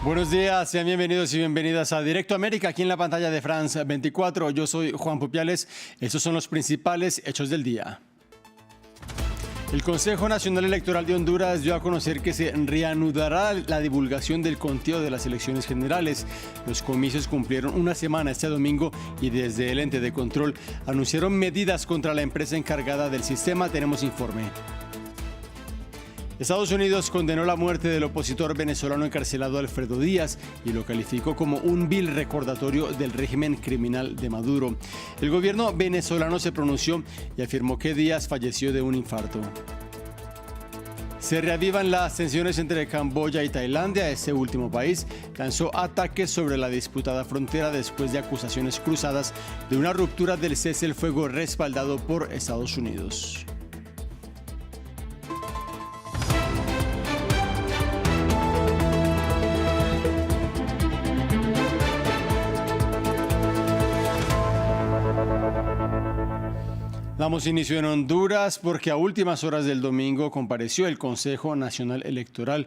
Buenos días, sean bienvenidos y bienvenidas a Directo América, aquí en la pantalla de France 24. Yo soy Juan Pupiales. Estos son los principales hechos del día. El Consejo Nacional Electoral de Honduras dio a conocer que se reanudará la divulgación del conteo de las elecciones generales. Los comicios cumplieron una semana este domingo y desde el ente de control anunciaron medidas contra la empresa encargada del sistema. Tenemos informe. Estados Unidos condenó la muerte del opositor venezolano encarcelado Alfredo Díaz y lo calificó como un vil recordatorio del régimen criminal de Maduro. El gobierno venezolano se pronunció y afirmó que Díaz falleció de un infarto. Se reavivan las tensiones entre Camboya y Tailandia. Este último país lanzó ataques sobre la disputada frontera después de acusaciones cruzadas de una ruptura del cese el fuego respaldado por Estados Unidos. Damos inicio en Honduras porque a últimas horas del domingo compareció el Consejo Nacional Electoral.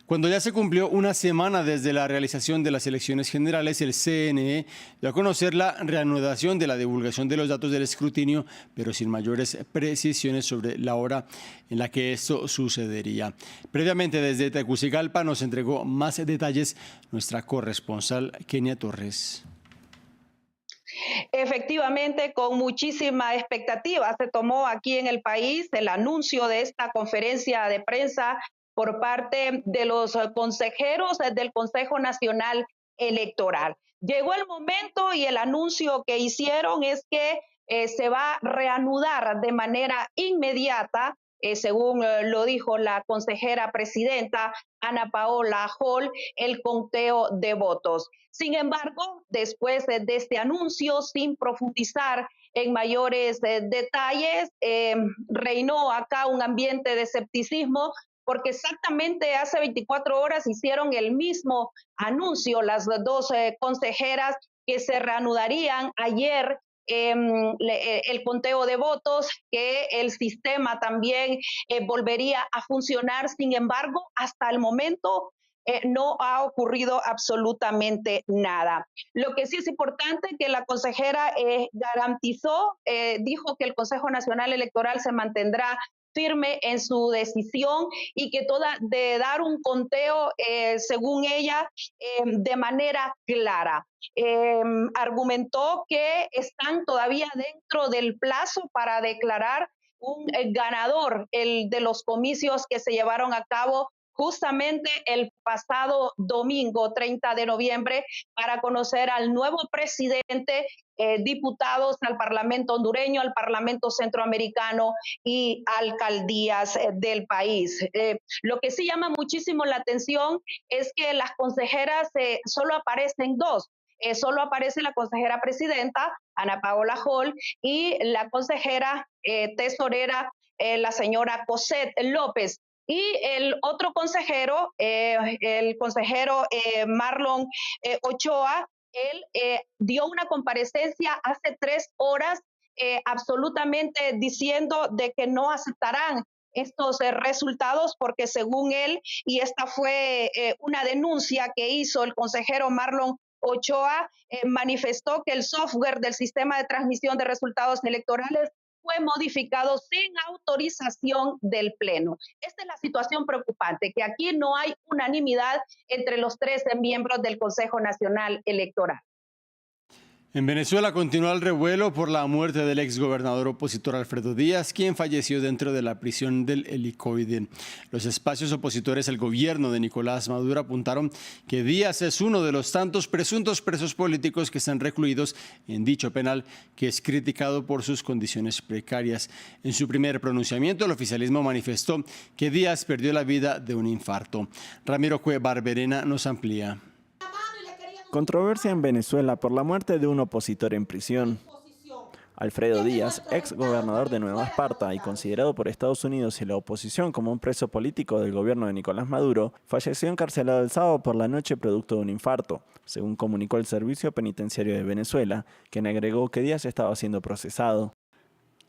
Cuando ya se cumplió una semana desde la realización de las elecciones generales, el CNE dio a conocer la reanudación de la divulgación de los datos del escrutinio, pero sin mayores precisiones sobre la hora en la que esto sucedería. Previamente, desde Tegucigalpa nos entregó más detalles nuestra corresponsal Kenia Torres. Efectivamente, con muchísima expectativa se tomó aquí en el país el anuncio de esta conferencia de prensa por parte de los consejeros del Consejo Nacional Electoral. Llegó el momento y el anuncio que hicieron es que se va a reanudar de manera inmediata, según lo dijo la consejera presidenta Ana Paola Hall, el conteo de votos. Sin embargo, después de este anuncio, sin profundizar en mayores detalles, reinó acá un ambiente de escepticismo porque exactamente hace 24 horas hicieron el mismo anuncio las dos consejeras que se reanudarían ayer el conteo de votos, que el sistema también volvería a funcionar. Sin embargo, hasta el momento no ha ocurrido absolutamente nada. Lo que sí es importante que la consejera garantizó, dijo que el Consejo Nacional Electoral se mantendrá firme en su decisión y que de dar un conteo, según ella, de manera clara. Argumentó que están todavía dentro del plazo para declarar un ganador de los comicios que se llevaron a cabo justamente el pasado domingo 30 de noviembre para conocer al nuevo presidente, diputados al Parlamento hondureño, al Parlamento centroamericano y alcaldías del país. Lo que sí llama muchísimo la atención es que las consejeras solo aparecen dos. Solo aparece la consejera presidenta, Ana Paola Hall, y la consejera tesorera, la señora Cosette López. Y el otro consejero, el consejero Marlon Ochoa, él dio una comparecencia hace 3 horas absolutamente diciendo de que no aceptarán estos resultados porque según él, y esta fue una denuncia que hizo el consejero Marlon Ochoa, manifestó que el software del sistema de transmisión de resultados electorales fue modificado sin autorización del Pleno. Esta es la situación preocupante, que aquí no hay unanimidad entre los 13 miembros del Consejo Nacional Electoral. En Venezuela continúa el revuelo por la muerte del exgobernador opositor Alfredo Díaz, quien falleció dentro de la prisión del Helicoide. Los espacios opositores al gobierno de Nicolás Maduro apuntaron que Díaz es uno de los tantos presuntos presos políticos que están recluidos en dicho penal, que es criticado por sus condiciones precarias. En su primer pronunciamiento, el oficialismo manifestó que Díaz perdió la vida de un infarto. Ramiro Cue Barberena nos amplía. Controversia en Venezuela por la muerte de un opositor en prisión. Alfredo Díaz, ex gobernador de Nueva Esparta y considerado por Estados Unidos y la oposición como un preso político del gobierno de Nicolás Maduro, falleció encarcelado el sábado por la noche producto de un infarto, según comunicó el Servicio Penitenciario de Venezuela, quien agregó que Díaz estaba siendo procesado.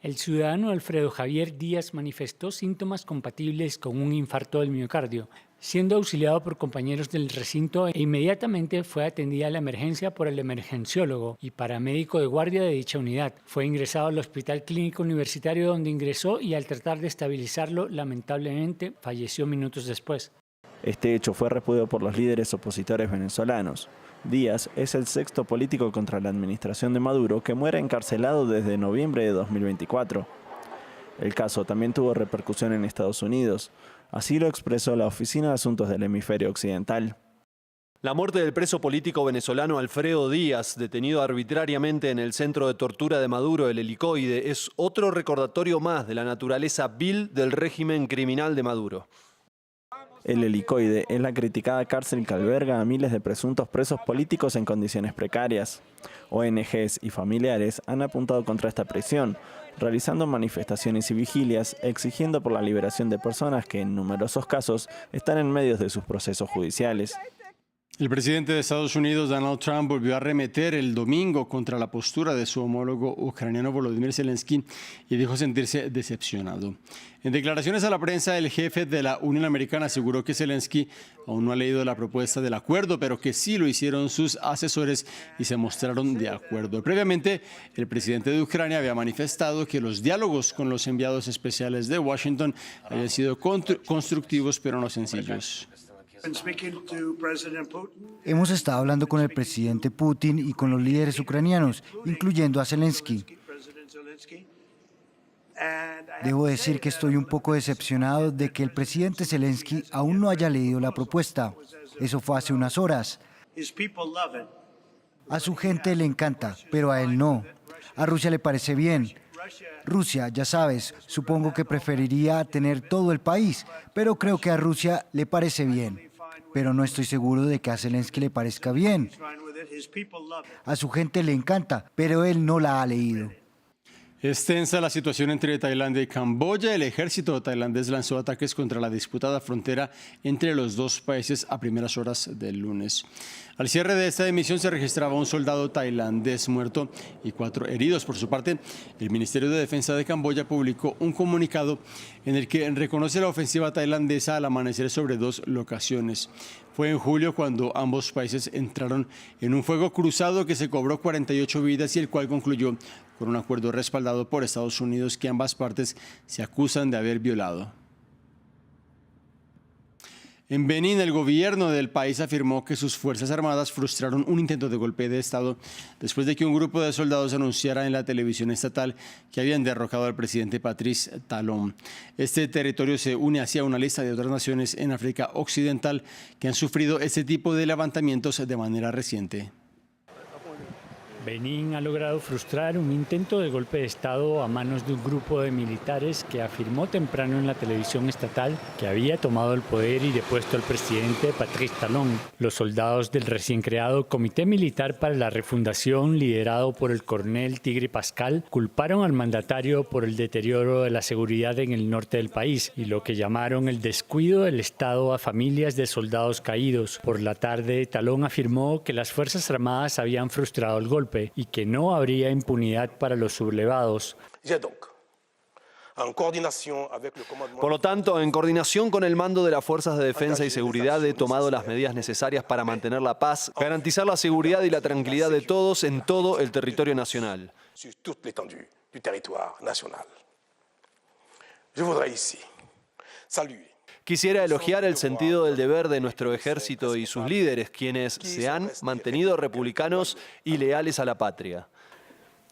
El ciudadano Alfredo Javier Díaz manifestó síntomas compatibles con un infarto del miocardio. siendo auxiliado por compañeros del recinto e inmediatamente fue atendida la emergencia por el emergenciólogo y paramédico de guardia de dicha unidad. Fue ingresado al Hospital Clínico Universitario donde ingresó y al tratar de estabilizarlo, lamentablemente falleció minutos después. Este hecho fue repudiado por los líderes opositores venezolanos. Díaz es el sexto político contra la administración de Maduro que muere encarcelado desde noviembre de 2024. El caso también tuvo repercusión en Estados Unidos. Así lo expresó la Oficina de Asuntos del Hemisferio Occidental. La muerte del preso político venezolano Alfredo Díaz, detenido arbitrariamente en el centro de tortura de Maduro, el Helicoide, es otro recordatorio más de la naturaleza vil del régimen criminal de Maduro. El Helicoide es la criticada cárcel que alberga a miles de presuntos presos políticos en condiciones precarias. ONGs y familiares han apuntado contra esta prisión, realizando manifestaciones y vigilias exigiendo por la liberación de personas que en numerosos casos están en medio de sus procesos judiciales. El presidente de Estados Unidos, Donald Trump, volvió a arremeter el domingo contra la postura de su homólogo ucraniano Volodymyr Zelensky y dijo sentirse decepcionado. En declaraciones a la prensa, el jefe de la Unión Americana aseguró que Zelensky aún no ha leído la propuesta del acuerdo, pero que sí lo hicieron sus asesores y se mostraron de acuerdo. Previamente, el presidente de Ucrania había manifestado que los diálogos con los enviados especiales de Washington habían sido constructivos, pero no sencillos. Hemos estado hablando con el presidente Putin y con los líderes ucranianos, incluyendo a Zelensky. Debo decir que estoy un poco decepcionado de que el presidente Zelensky aún no haya leído la propuesta. Eso fue hace unas horas. A su gente le encanta, pero a él no. A Rusia le parece bien. Rusia, ya sabes, supongo que preferiría tener todo el país, pero creo que a Rusia le parece bien. Pero no estoy seguro de que a Zelensky le parezca bien. A su gente le encanta, pero él no la ha leído. Es tensa la situación entre Tailandia y Camboya. El ejército tailandés lanzó ataques contra la disputada frontera entre los dos países a primeras horas del lunes. Al cierre de esta emisión se registraba un soldado tailandés muerto y 4 heridos. Por su parte, el Ministerio de Defensa de Camboya publicó un comunicado en el que reconoce la ofensiva tailandesa al amanecer sobre 2 locaciones. Fue en julio cuando ambos países entraron en un fuego cruzado que se cobró 48 vidas y el cual concluyó con un acuerdo respaldado por Estados Unidos que ambas partes se acusan de haber violado. En Benín, el gobierno del país afirmó que sus fuerzas armadas frustraron un intento de golpe de Estado después de que un grupo de soldados anunciara en la televisión estatal que habían derrocado al presidente Patrice Talon. Este territorio se une así a una lista de otras naciones en África Occidental que han sufrido este tipo de levantamientos de manera reciente. Benín ha logrado frustrar un intento de golpe de Estado a manos de un grupo de militares que afirmó temprano en la televisión estatal que había tomado el poder y depuesto al presidente Patrice Talon. Los soldados del recién creado Comité Militar para la Refundación, liderado por el coronel Tigre Pascal, culparon al mandatario por el deterioro de la seguridad en el norte del país y lo que llamaron el descuido del Estado a familias de soldados caídos. Por la tarde, Talon afirmó que las Fuerzas Armadas habían frustrado el golpe y que no habría impunidad para los sublevados. Por lo tanto, en coordinación con el mando de las Fuerzas de Defensa y Seguridad, he tomado las medidas necesarias para mantener la paz, garantizar la seguridad y la tranquilidad de todos en todo el territorio nacional. Quisiera elogiar el sentido del deber de nuestro ejército y sus líderes, quienes se han mantenido republicanos y leales a la patria.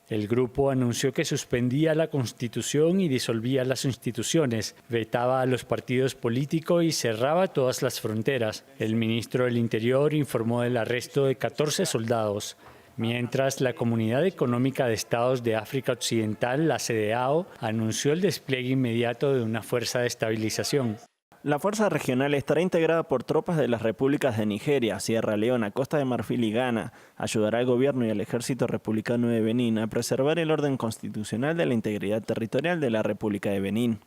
El grupo anunció que suspendía la Constitución y disolvía las instituciones, vetaba a los partidos políticos y cerraba todas las fronteras. El ministro del Interior informó del arresto de 14 soldados. Mientras, la Comunidad Económica de Estados de África Occidental, la CEDEAO, anunció el despliegue inmediato de una fuerza de estabilización. La fuerza regional estará integrada por tropas de las repúblicas de Nigeria, Sierra Leona, Costa de Marfil y Ghana. Ayudará al gobierno y al ejército republicano de Benín a preservar el orden constitucional de la integridad territorial de la República de Benín.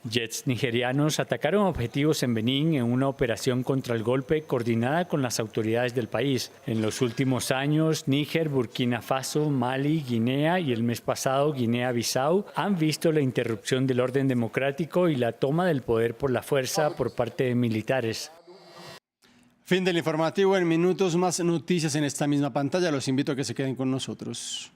Jets nigerianos atacaron objetivos en Benín en una operación contra el golpe coordinada con las autoridades del país. En los últimos años, Níger, Burkina Faso, Mali, Guinea y el mes pasado Guinea-Bissau han visto la interrupción del orden democrático y la toma del poder por la fuerza por parte de militares. Fin del informativo. En minutos más noticias en esta misma pantalla. Los invito a que se queden con nosotros.